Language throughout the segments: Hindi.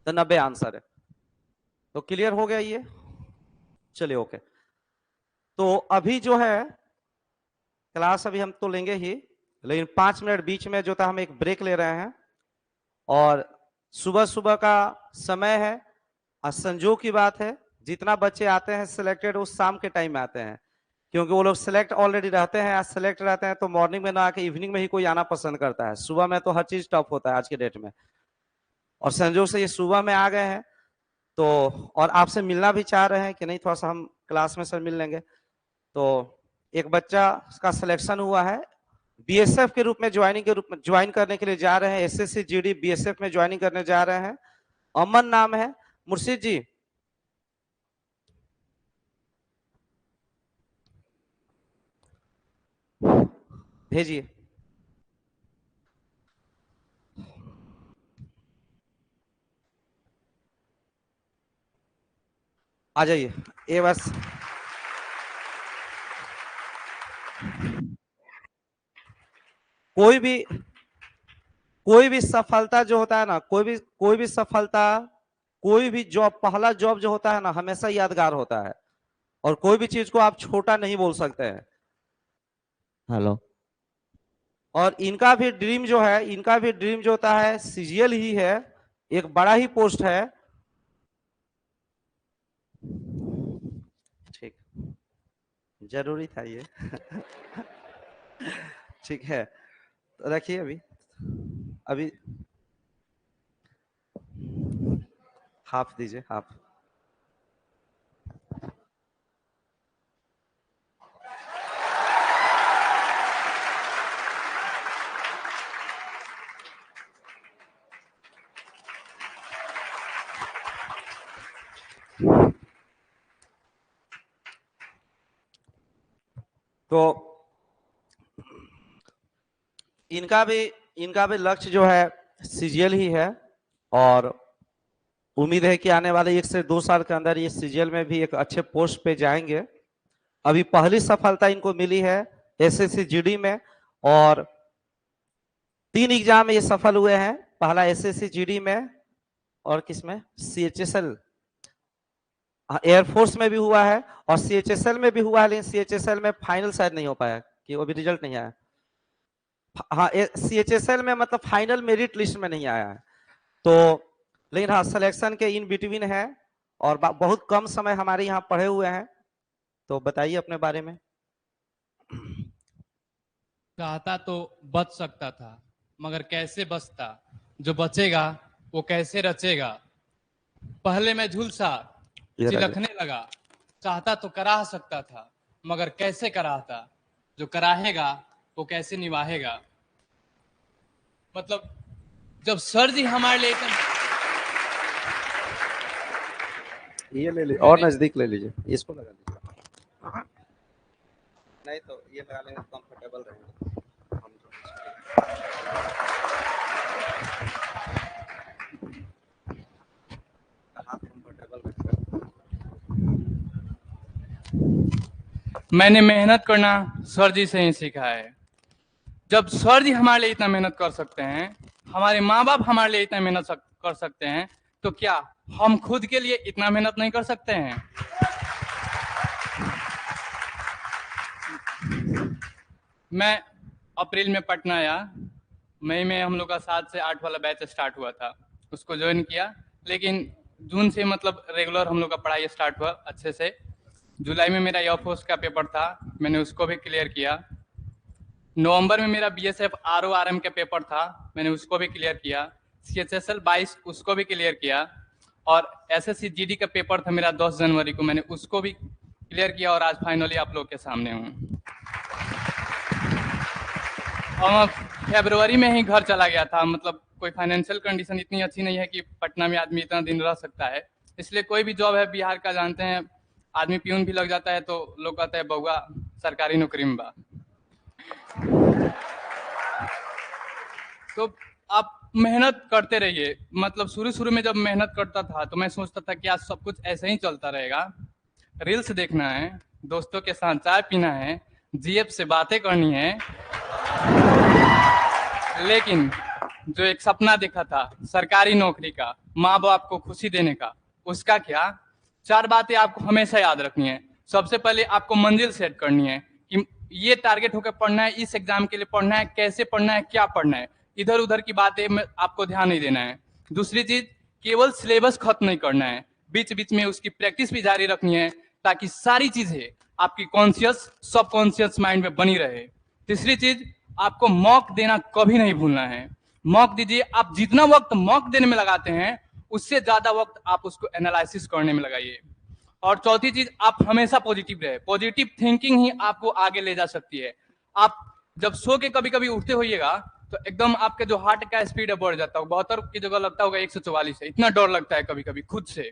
तो 90 आंसर है। तो क्लियर हो गया ये, चलिए ओके। तो अभी जो है क्लास अभी हम तो लेंगे ही, लेकिन 5 मिनट बीच में जो था हम एक ब्रेक ले रहे हैं। और सुबह सुबह का समय है, और संजोग की बात है जितना बच्चे आते हैं सिलेक्टेड वो शाम के टाइम में आते हैं, क्योंकि वो लोग सिलेक्ट ऑलरेडी रहते हैं, आज सिलेक्ट रहते हैं तो मॉर्निंग में ना आके इवनिंग में ही कोई आना पसंद करता है। सुबह में तो हर चीज टफ होता है आज के डेट में, और संजोग से ये सुबह में आ गए हैं। तो और आपसे मिलना भी चाह रहे हैं कि नहीं, थोड़ा सा हम क्लास में सर मिल लेंगे। तो एक बच्चा का सिलेक्शन हुआ है, बीएसएफ के रूप में ज्वाइन करने के लिए जा रहे हैं, एसएससी जीडी बीएसएफ में ज्वाइनिंग करने जा रहे हैं। अमन नाम है। मुर्शिद जी भेजिए। आ जाइए, ये बस कोई भी सफलता जो होता है ना, कोई भी सफलता, कोई भी जॉब, पहला जॉब जो होता है ना हमेशा यादगार होता है, और कोई भी चीज को आप छोटा नहीं बोल सकते हैं। हेलो। और इनका भी ड्रीम जो होता है सीजीएल ही है, एक बड़ा ही पोस्ट है। ठीक, जरूरी था ये। ठीक है, तो रखिए अभी अभी हाफ दीजिए, हाफ। तो इनका भी लक्ष्य जो है सीजीएल ही है, और उम्मीद है कि आने वाले 1 से 2 साल के अंदर ये सीजीएल में भी एक अच्छे पोस्ट पे जाएंगे। अभी पहली सफलता इनको मिली है एसएससी जीडी में, और 3 एग्जाम में ये सफल हुए हैं। पहला एसएससी जीडी में, और किसमें, सीएचएसएल, एयरफोर्स में भी हुआ है, और सीएचएसएल में भी हुआ है, लेकिन सीएचएसएल में फाइनल शायद नहीं हो पाया, कि वो भी रिजल्ट नहीं आया। हाँ, सीएचएसएल में मतलब फाइनल मेरिट लिस्ट में नहीं आया है। तो लेकिन हाँ सिलेक्शन के इन बिटवीन है, और बहुत कम समय हमारे यहाँ पढ़े हुए हैं। तो बताइए अपने बारे में। चाहता तो बच सकता था, मगर कैसे बचता, जो बचेगा वो कैसे रचेगा। पहले मैं झुलसा चिलखने लगा, चाहता तो कराह सकता था, मगर कैसे कराहता, जो कराहेगा वो कैसे निभाएगा। मतलब जब सर जी हमारे लिए ये ले लीजिए, और नजदीक ले लीजिए, इसको लगा लीजिए, नहीं तो ये लगा लेंगे, कंफर्टेबल रहेगा। मैंने मेहनत करना सर जी से ही सीखा है। जब सर जी हमारे लिए इतना मेहनत कर सकते हैं, हमारे माँ बाप हमारे लिए इतना मेहनत कर सकते हैं, तो क्या हम खुद के लिए इतना मेहनत नहीं कर सकते हैं। मैं अप्रैल में पटना आया, मई में हम लोग का 7 से 8 वाला बैच स्टार्ट हुआ था, उसको ज्वाइन किया। लेकिन जून से मतलब रेगुलर हम लोग का पढ़ाई स्टार्ट हुआ अच्छे से। जुलाई में मेरा एयरफोर्स का पेपर था, मैंने उसको भी क्लियर किया। नवंबर में मेरा बीएसएफ आरओआरएम का पेपर था, मैंने उसको भी क्लियर किया। सीएचएसएल 22 उसको भी क्लियर किया, और एसएससी जीडी का पेपर था मेरा 10 जनवरी को, मैंने उसको भी क्लियर किया, और आज फाइनली आप लोग के सामने हूँ। और मैं फरवरी में ही घर चला गया था, मतलब कोई फाइनेंशियल कंडीशन इतनी अच्छी नहीं है कि पटना में आदमी इतना दिन रह सकता है, इसलिए कोई भी जॉब है बिहार का जानते हैं, आदमी प्यून भी लग जाता है तो लोग कहते हैं बउआ सरकारी नौकरी में बा। तो आप मेहनत करते रहिए। मतलब शुरू में जब मेहनत करता था तो मैं सोचता था कि आज सब कुछ ऐसे ही चलता रहेगा, रील्स देखना है, दोस्तों के साथ चाय पीना है, जीएफ से बातें करनी है। लेकिन जो एक सपना देखा था सरकारी नौकरी का, माँ बाप को खुशी देने का, उसका क्या? 4 बातें आपको हमेशा याद रखनी है। सबसे पहले आपको मंजिल सेट करनी है कि ये टारगेट होकर पढ़ना है, इस एग्जाम के लिए पढ़ना है, कैसे पढ़ना है, क्या पढ़ना है। इधर उधर की बातें में आपको ध्यान नहीं देना है। दूसरी चीज, केवल सिलेबस खत्म नहीं करना है, बीच बीच में उसकी प्रैक्टिस भी जारी रखनी है, ताकि सारी चीजें आपकी कॉन्शियस सबकॉन्शियस माइंड में बनी रहे। तीसरी चीज, आपको मॉक देना कभी नहीं भूलना है। मॉक दीजिए। आप जितना वक्त मॉक देने में लगाते हैं, उससे ज्यादा वक्त आप उसको एनालिसिस करने में लगाइए। और चौथी चीज, आप हमेशा पॉजिटिव रहे। पॉजिटिव थिंकिंग ही आपको आगे ले जा सकती है। आप जब सो के कभी कभी उठते होइएगा तो एकदम आपके जो हार्ट का स्पीड है बढ़ जाता है, 72 की जगह लगता होगा 144 है। इतना डर लगता है कभी कभी खुद से।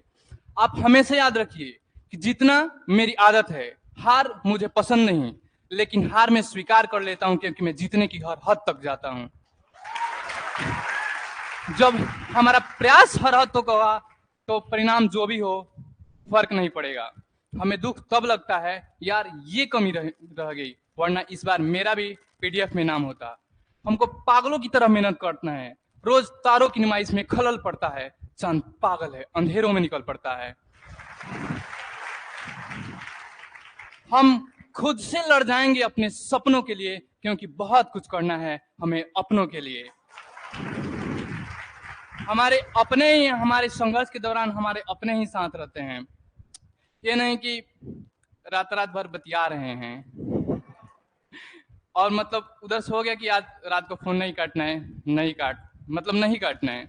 आप हमेशा याद रखिए कि जितना मेरी आदत है, हार मुझे पसंद नहीं, लेकिन हार मैं स्वीकार कर लेता हूं, क्योंकि मैं जीतने की हर हद तक जाता हूं। जब हमारा प्रयास हर हद तक होगा तो परिणाम जो भी हो फर्क नहीं पड़ेगा। हमें दुख तब लगता है यार ये कमी रह गई, वरना इस बार मेरा भी पीडीएफ में नाम होता। हमको पागलों की तरह मेहनत करना है। रोज तारों की नुमाइश में खलल पड़ता है, चांद पागल है, अंधेरों में निकल पड़ता है। हम खुद से लड़ जाएंगे अपने सपनों के लिए, क्योंकि बहुत कुछ करना है हमें अपनों के लिए। हमारे अपने ही, हमारे संघर्ष के दौरान हमारे अपने ही साथ रहते हैं। ये नहीं कि रात रात भर बतिया रहे हैं और मतलब उधर से हो गया कि आज रात को फोन नहीं काटना है, नहीं काटना है।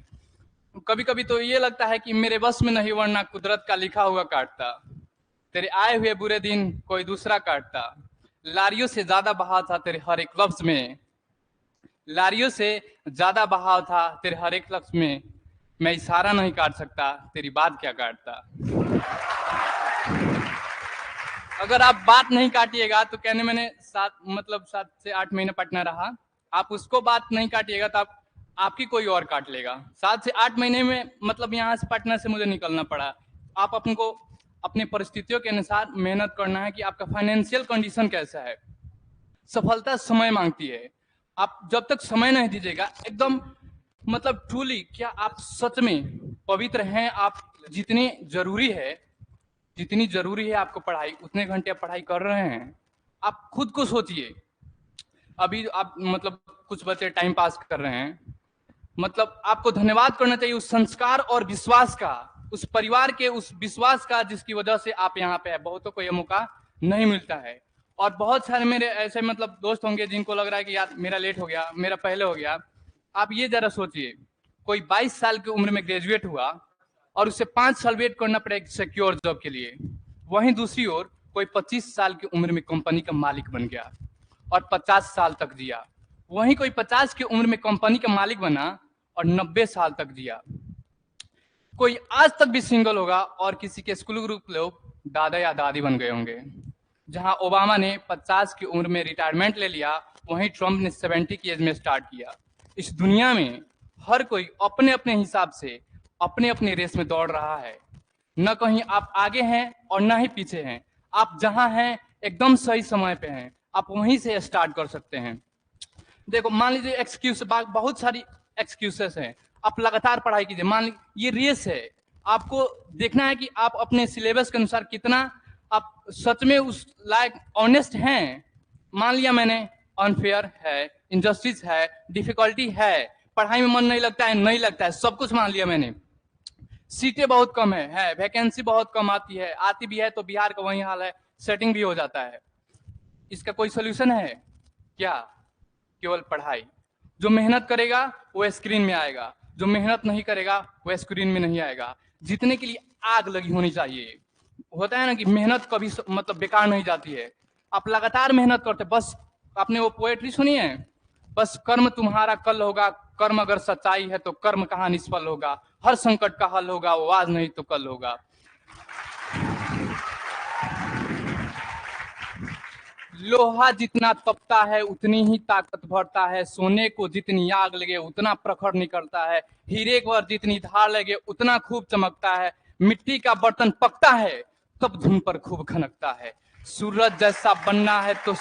कभी कभी तो ये लगता है कि मेरे बस में नहीं, वरना कुदरत का लिखा हुआ काटता। तेरे आए हुए बुरे दिन कोई दूसरा काटता। लारियों से ज्यादा बहाव था तेरे हर एक लफ्ज में, लारियों से ज्यादा बहाव था तेरे हर एक लफ्ज में। मैं इशारा नहीं काट सकता, तेरी बात क्या काटता। अगर आप बात नहीं काटिएगा तो कहने मैंने 7 से 8 महीने पटना रहा, आप उसको बात नहीं काटिएगा तो आपकी कोई और काट लेगा। 7 से 8 महीने में मतलब यहाँ से पटना से मुझे निकलना पड़ा। आप अपनको अपने परिस्थितियों के अनुसार मेहनत करना है कि आपका फाइनेंशियल कंडीशन कैसा है। सफलता समय मांगती है। आप जब तक समय नहीं दीजिएगा एकदम मतलब ट्रूली, क्या आप सच में पवित्र हैं? आप जितनी जरूरी है आपको पढ़ाई, उतने घंटे आप पढ़ाई कर रहे हैं? आप खुद को सोचिए। अभी आप मतलब कुछ बच्चे टाइम पास कर रहे हैं, मतलब आपको धन्यवाद करना चाहिए उस संस्कार और विश्वास का, उस परिवार के उस विश्वास का, जिसकी वजह से आप यहाँ पे है। बहुतों को यह मौका नहीं मिलता है। और बहुत सारे मेरे ऐसे मतलब दोस्त होंगे जिनको लग रहा है कि यार मेरा लेट हो गया, मेरा पहले हो गया। आप ये जरा सोचिए, कोई 22 साल की उम्र में ग्रेजुएट हुआ और उसे 5 साल वेट करना पड़ा एक सिक्योर जॉब के लिए। वहीं दूसरी ओर कोई 25 साल की उम्र में कंपनी का मालिक बन गया और 50 साल तक जिया। वहीं कोई 50 की उम्र में कंपनी का मालिक बना और 90 साल तक जिया। कोई आज तक भी सिंगल होगा और किसी के स्कूल ग्रुप लोग दादा या दादी बन गए होंगे। जहां ओबामा ने 50 की उम्र में रिटायरमेंट ले लिया, वहीं ट्रंप ने 70 की एज में स्टार्ट किया। इस दुनिया में हर कोई अपने अपने हिसाब से अपने अपने रेस में दौड़ रहा है। न कहीं आप आगे हैं और न ही पीछे हैं। आप जहां हैं एकदम सही समय पे हैं, आप वहीं से स्टार्ट कर सकते हैं। देखो मान लीजिए एक्सक्यूज, बहुत सारी एक्सक्यूजेस हैं। आप लगातार पढ़ाई कीजिए। मान लीजिए ये रेस है, आपको देखना है कि आप अपने सिलेबस के अनुसार कितना आप सच में उस लायक ऑनेस्ट हैं। मान लिया मैंने अनफेयर है, इनजस्टिस है, डिफिकल्टी है, पढ़ाई में मन नहीं लगता है, सब कुछ मान लिया मैंने। सीटें बहुत कम है, वैकेंसी बहुत कम आती भी है तो बिहार का वही हाल है, सेटिंग भी हो जाता है। इसका कोई सोल्यूशन है क्या? केवल पढ़ाई। जो मेहनत करेगा वो स्क्रीन में आएगा, जो मेहनत नहीं करेगा वो स्क्रीन में नहीं आएगा। जीतने के लिए आग लगी होनी चाहिए। होता है ना कि मेहनत कभी मतलब बेकार नहीं जाती है। आप लगातार मेहनत करते, बस आपने वो पोएट्री सुनी है, बस कर्म तुम्हारा कल होगा, कर्म अगर सच्चाई है तो कर्म कहाँ निष्फल होगा, हर संकट का हल होगा, वो आज नहीं तो कल होगा। लोहा जितना तपता है उतनी ही ताकत भरता है, सोने को जितनी आग लगे उतना प्रखर निकलता है, हीरे को जितनी धार लगे उतना खूब चमकता है, मिट्टी का बर्तन पकता है तब धुन पर खूब खनकता है। सूरज जैसा बनना है तो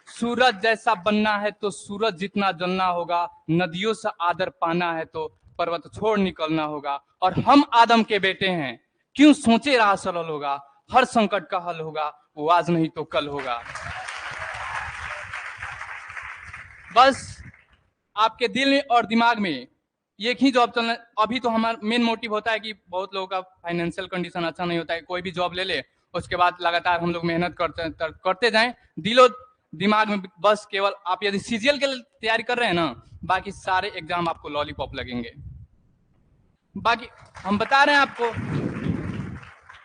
सूरज जैसा बनना है तो सूरज जितना जलना होगा, नदियों से आदर पाना है तो पर्वत छोड़ निकलना होगा। और हम आदम के बेटे हैं, क्यों सोचे राह सरल होगा, हर संकट का हल होगा, वो आज नहीं तो कल होगा। बस आपके दिल में और दिमाग में एक ही जॉब चलना। अभी तो हमारा मेन मोटिव होता है कि बहुत लोगों का फाइनेंशियल कंडीशन अच्छा नहीं होता है, कोई भी जॉब ले ले, उसके बाद लगातार हम लोग मेहनत करते जाएं दिलो दिमाग में। बस केवल आप यदि सीजीएल के लिए तैयारी कर रहे हैं ना, बाकी सारे एग्जाम आपको लॉलीपॉप लगेंगे। बाकी हम बता रहे हैं आपको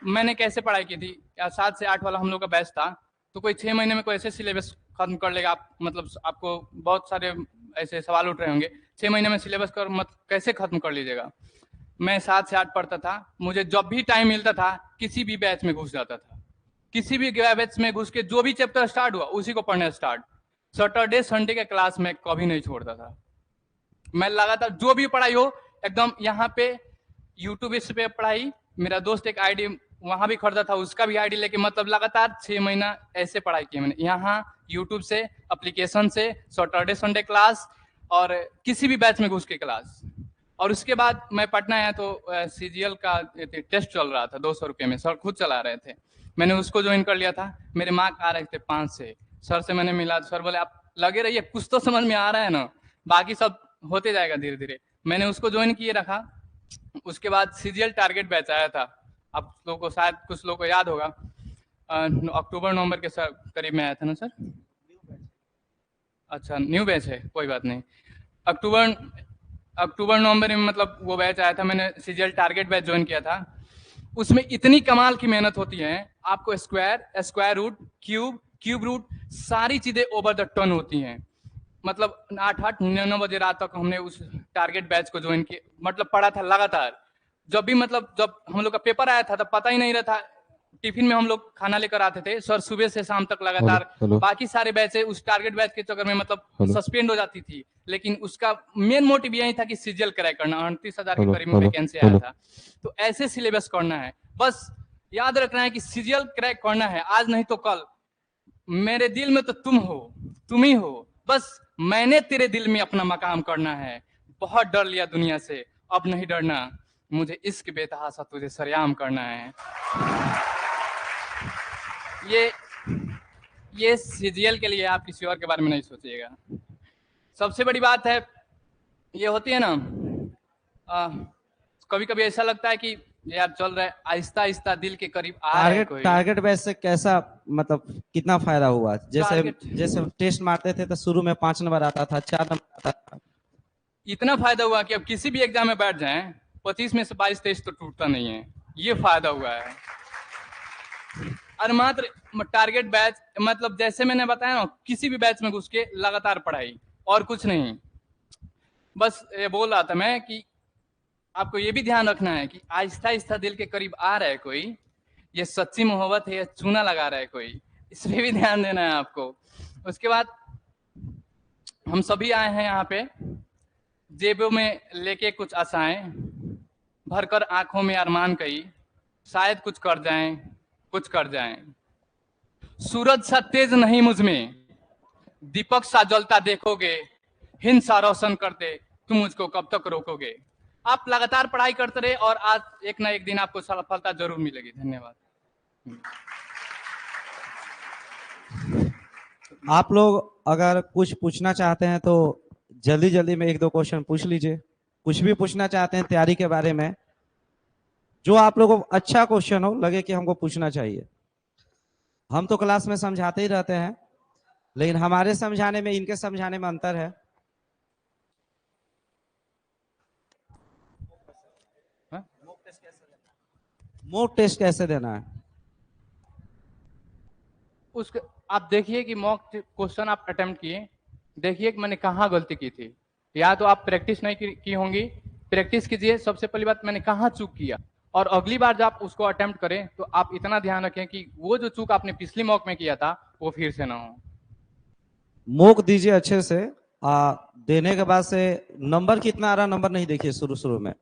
मैंने कैसे पढ़ाई की थी। 7 से 8 वाला हम लोग का बैच था, तो कोई 6 महीने में कोई ऐसे सिलेबस खत्म कर लेगा। आप मतलब आपको बहुत सारे ऐसे सवाल उठ रहे होंगे, 6 महीने में सिलेबस कर मत कैसे खत्म कर लीजिएगा। मैं 7 से 8 पढ़ता था, मुझे जब भी टाइम मिलता था किसी भी बैच में घुस जाता था, किसी भी बैच में घुस के जो भी चैप्टर स्टार्ट हुआ उसी को पढ़ना स्टार्ट। सैटरडे संडे के क्लास में कभी नहीं छोड़ता था। मैं लगातार जो भी पढ़ाई हो एकदम यहाँ पे यूट्यूब इस पे पढ़ाई। मेरा दोस्त एक आईडी वहां भी खरीदा था, उसका भी आईडी लेके मतलब लगातार 6 महीना ऐसे पढ़ाई की मैंने। यहाँ यूट्यूब से, एप्लीकेशन से, सैटरडे संडे क्लास और किसी भी बैच में घुस के क्लास। और उसके बाद मैं पटना आया तो सीजीएल का टेस्ट चल रहा था 200 रुपये में, सर खुद चला रहे थे, मैंने उसको ज्वाइन कर लिया था। मेरे मार्क आ रहे थे 5 से। सर से मैंने मिला, सर बोले आप लगे रहिए, कुछ तो समझ में आ रहा है ना, बाकी सब होते जाएगा धीरे धीरे। मैंने उसको ज्वाइन किए रखा। उसके बाद सीजीएल टारगेट बैच आया था, आप लोगों को शायद कुछ लोगों को याद होगा, अक्टूबर नवंबर के करीब में आया था ना सर। अच्छा न्यू बैच है, कोई बात नहीं। अक्टूबर नवंबर में मतलब वो बैच आया था, मैंने सीजीएल टारगेट बैच ज्वाइन किया था। उसमें इतनी कमाल की मेहनत होती है, आपको स्क्वायर रूट, क्यूब रूट, सारी चीजें ओवर द टन होती हैं। मतलब 8-9 बजे रात तक हमने उस टारगेट बैच को ज्वाइन किया, मतलब पढ़ा था लगातार। जब भी मतलब जब हम लोग का पेपर आया था तब पता ही नहीं रहा था। टिफिन में हम लोग खाना लेकर आते थे, सर सुबह से शाम तक लगातार। बाकी सारे बैच उस टारगेट बैच के चक्कर में मतलब सस्पेंड हो जाती थी, लेकिन उसका मेन मोटिव यही था कि सीजीएल क्रैक करना। 38,000 के करीब में वैकेंसी आया था। तो ऐसे सिलेबस करना है, बस याद रखना है कि सीजीएल क्रैक करना है, आज नहीं तो कल। मेरे दिल में तो तुम ही हो, बस मैंने तेरे दिल में अपना मकाम करना है। बहुत डर लिया दुनिया से, अब नहीं डरना, मुझे इश्क बेतहाशा तुझे सरेआम करना है। ये सीजीएल के लिए, आप किसी और के बारे में नहीं सोचिएगा। सबसे बड़ी बात है ये होती है ना, कभी कभी ऐसा लगता है कि यार चल रहा है, आहिस्ता आहिस्ता दिल के करीब आ रहा है कोई। टारगेट बैच से कैसा मतलब कितना फायदा हुआ? जैसे टेस्ट मारते थे तो शुरू में 5 नंबर आता था, 4 नंबर आता था। इतना फायदा हुआ कि अब किसी भी एग्जाम में बैठ जाएं, 25 में से 22-23 तो टूटता नहीं है, ये फायदा हुआ है। और मात्र टारगेट बैच मतलब जैसे मैंने बताया ना, किसी भी बैच में घुस के लगातार पढ़ाई और कुछ नहीं। बस ये बोल रहा था मैं कि आपको ये भी ध्यान रखना है कि आहिस्ता आहिस्ता दिल के करीब आ रहा है कोई, ये सच्ची मोहब्बत है या चूना लगा रहा है कोई, इस पे भी ध्यान देना है आपको। उसके बाद हम सभी आए हैं यहाँ पे जेबों में लेके कुछ आशाएं, भरकर आंखों में अरमान कई, शायद कुछ कर जाएं। सूरज सा तेज नहीं मुझ में, दीपक सा जलता देखोगे, हिंद सा रोशन करते तुम मुझको कब तक रोकोगे। आप लगातार पढ़ाई करते रहे और आज एक ना एक दिन आपको सफलता जरूर मिलेगी। धन्यवाद। आप लोग अगर कुछ पूछना चाहते हैं तो जल्दी जल्दी में 1-2 क्वेश्चन पूछ लीजिए। कुछ भी पूछना चाहते हैं तैयारी के बारे में, जो आप लोगों को अच्छा क्वेश्चन हो, लगे कि हमको पूछना चाहिए। हम तो क्लास में समझाते ही रहते हैं, लेकिन हमारे समझाने में इनके समझाने में अंतर है। मॉक टेस्ट कैसे देना है उसके आप देखिए कि मॉक क्वेश्चन आप अटेम्प्ट किए, देखिए कि मैंने कहाँ गलती की थी। या तो आप प्रैक्टिस नहीं की होंगी, प्रैक्टिस कीजिए। सबसे पहली बात, मैंने कहाँ चूक किया, और अगली बार जब आप उसको अटेम्प्ट करें तो आप इतना ध्यान रखें कि वो जो चूक आपने पिछली मॉक में किया था वो फिर से ना हो। मॉक दीजिए अच्छे से। देने के बाद से नंबर कितना आ रहा, नंबर नहीं देखिए शुरू में।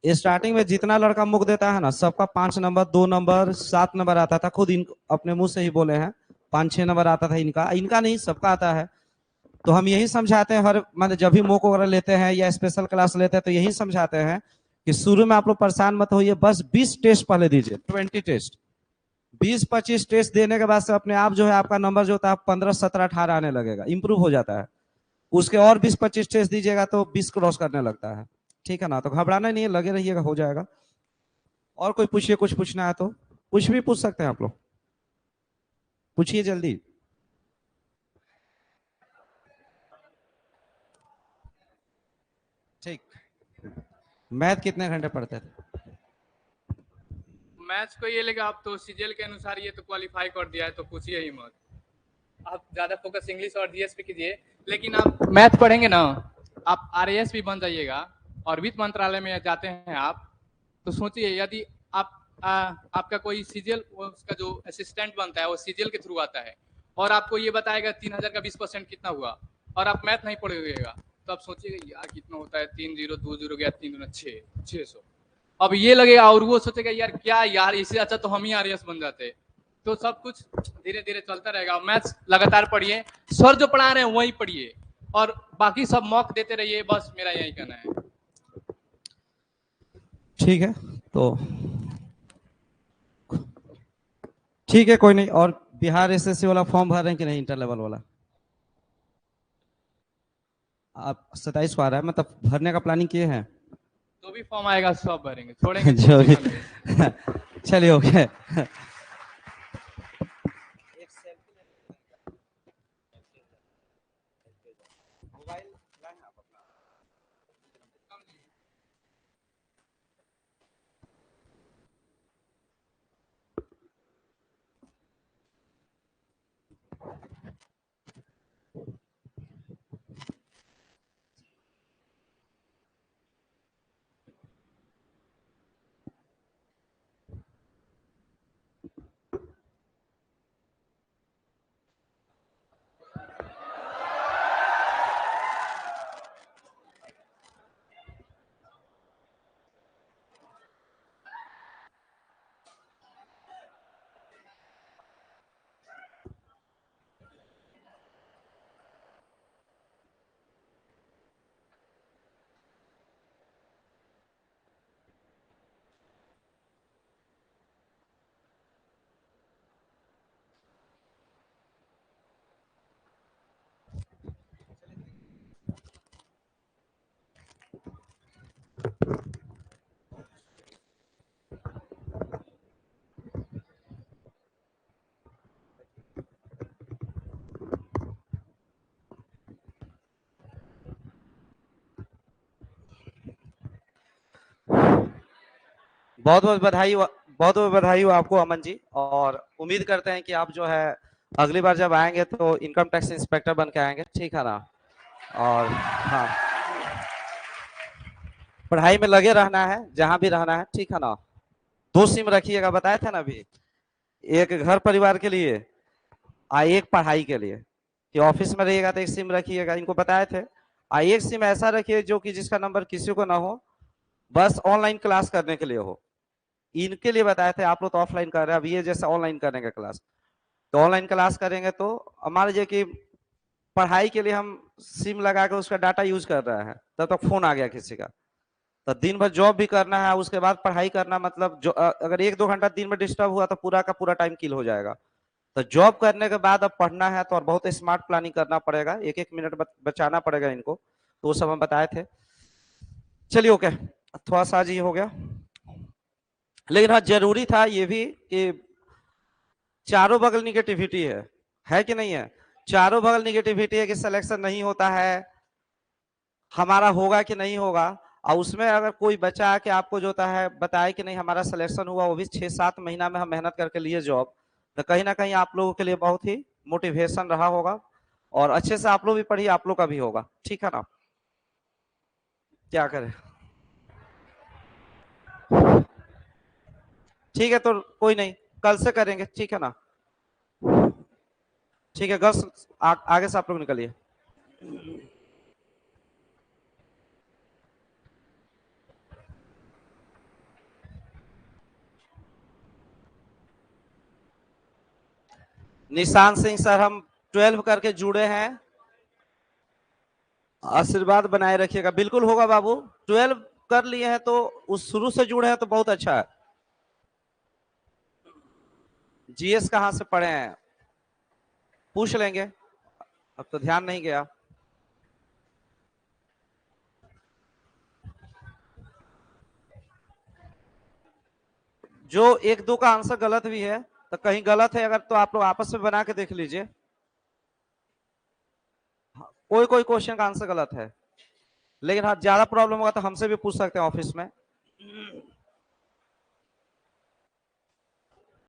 स्टार्टिंग में जितना लड़का मॉक देता है ना, सबका 5 नंबर, 2 नंबर, 7 नंबर आता था। खुद अपने मुंह से ही बोले हैं 5-6 नंबर आता था इनका, इनका नहीं सबका आता है। तो हम यही समझाते हैं हर मतलब जब भी मॉक वगैरह लेते हैं या स्पेशल क्लास लेते हैं तो यही समझाते हैं कि शुरू में आप लोग परेशान मत होइए, बस 20 टेस्ट पहले दीजिए, 20 टेस्ट, 20-25 टेस्ट देने के बाद से अपने आप जो है आपका नंबर जो होता है 15-17-18 आने लगेगा, इंप्रूव हो जाता है। उसके और 20-25 टेस्ट दीजिएगा तो 20 क्रॉस करने लगता है। ठीक है ना, तो घबराना नहीं है, लगे रहिएगा, हो जाएगा। और कोई पूछिए, कुछ पूछना है तो कुछ भी पूछ सकते हैं आप लोग, पूछिए जल्दी। ठीक। मैथ कितने घंटे पढ़ते थे? मैथ्स को ये लेगा, आप तो सीजीएल के अनुसार ये तो क्वालिफाई कर दिया है, तो पूछिए ही मत। आप ज्यादा फोकस इंग्लिश और जीएस पे कीजिए। लेकिन आप मैथ पढ़ेंगे ना, आप आरएएस भी बन जाइएगा। और वित्त मंत्रालय में जाते हैं आप, तो सोचिए यदि आप आपका कोई सीजीएल उसका जो असिस्टेंट बनता है वो सीजीएल के थ्रू आता है, और आपको ये बताएगा 3000 का 20% कितना हुआ, और आप मैथ नहीं पढ़ेगा, तो आप सोचिएगा यार कितना होता है, 3 0 2 0 गया, 3 दूना 600। अब ये लगेगा और वो सोचेगा यार क्या यार, इससे अच्छा तो हम ही आरएएस बन जाते। तो सब कुछ धीरे धीरे चलता रहेगा। मैथ्स लगातार पढ़िए, सर जो पढ़ा रहे हैं वही पढ़िए, और बाकी सब मॉक देते रहिए, बस मेरा यही कहना है। ठीक है, तो ठीक है, कोई नहीं। और बिहार एसएससी वाला फॉर्म भर रहे हैं कि नहीं, इंटर लेवल वाला? आप 27 को आ रहा है, मतलब भरने का प्लानिंग किए हैं? जो भी फॉर्म आएगा सब भरेंगे, छोड़ेंगे जो थोड़ी भी ना। चलिए, ओके। बहुत बहुत बधाई, बहुत बहुत बधाई हो आपको अमन जी। और उम्मीद करते हैं कि आप जो है अगली बार जब आएंगे तो इनकम टैक्स इंस्पेक्टर बन के आएंगे, ठीक है ना। और हाँ, पढ़ाई में लगे रहना है जहां भी रहना है, ठीक है ना। 2 सिम रखिएगा, बताया था ना अभी, एक घर परिवार के लिए एक पढ़ाई के लिए। कि ऑफिस में रहिएगा तो एक सिम रखिएगा, इनको बताए थे। एक सिम ऐसा रखिए जो कि जिसका नंबर किसी को ना हो, बस ऑनलाइन क्लास करने के लिए हो। इनके लिए बताए थे, आप लोग तो ऑफलाइन कर रहे हैं, अब ये जैसे ऑनलाइन करेंगे क्लास। तो ऑनलाइन क्लास करेंगे तो मान लीजिए कि पढ़ाई के लिए हम सिम लगा के उसका डाटा यूज कर रहे हैं, तब तक फोन आ गया किसी का, तो दिन भर जॉब भी करना है, उसके बाद पढ़ाई करना, मतलब जो अगर 1-2 घंटा दिन में डिस्टर्ब हुआ तो पूरा का पूरा टाइम किल हो जाएगा। तो जॉब करने के बाद अब पढ़ना है तो और बहुत स्मार्ट प्लानिंग करना पड़ेगा, 1-1 मिनट बचाना पड़ेगा इनको, तो वो सब हम बताए थे। चलिए ओके, थोड़ा सा जी हो गया। लेकिन हाँ, जरूरी था ये भी कि चारों बगल निगेटिविटी है कि नहीं है? चारों बगल निगेटिविटी है कि सिलेक्शन नहीं होता है, हमारा होगा कि नहीं होगा। और उसमें अगर कोई बच्चा आके आपको जो होता है बताए कि नहीं हमारा सिलेक्शन हुआ, वो भी 6-7 महीना में हम मेहनत करके लिए जॉब, तो कहीं ना कहीं आप लोगों के लिए बहुत ही मोटिवेशन रहा होगा। और अच्छे से आप लोग भी पढ़िए, आप लोग का भी होगा, ठीक है ना। क्या करें, ठीक है, तो कोई नहीं, कल से करेंगे, ठीक है ना। ठीक है, आगे से आप लोग निकलिए। निशान सिंह सर, हम 12 करके जुड़े हैं, आशीर्वाद बनाए रखिएगा। बिल्कुल होगा बाबू, 12 कर लिए हैं तो उस शुरू से जुड़े हैं तो बहुत अच्छा है। जीएस कहां से पढ़े हैं पूछ लेंगे, अब तो ध्यान नहीं गया। जो एक दो का आंसर गलत भी है तो कहीं गलत है अगर तो आप लोग आपस में बना के देख लीजिए। कोई कोई क्वेश्चन का आंसर गलत है, लेकिन हाँ ज्यादा प्रॉब्लम होगा तो हमसे भी पूछ सकते हैं ऑफिस में।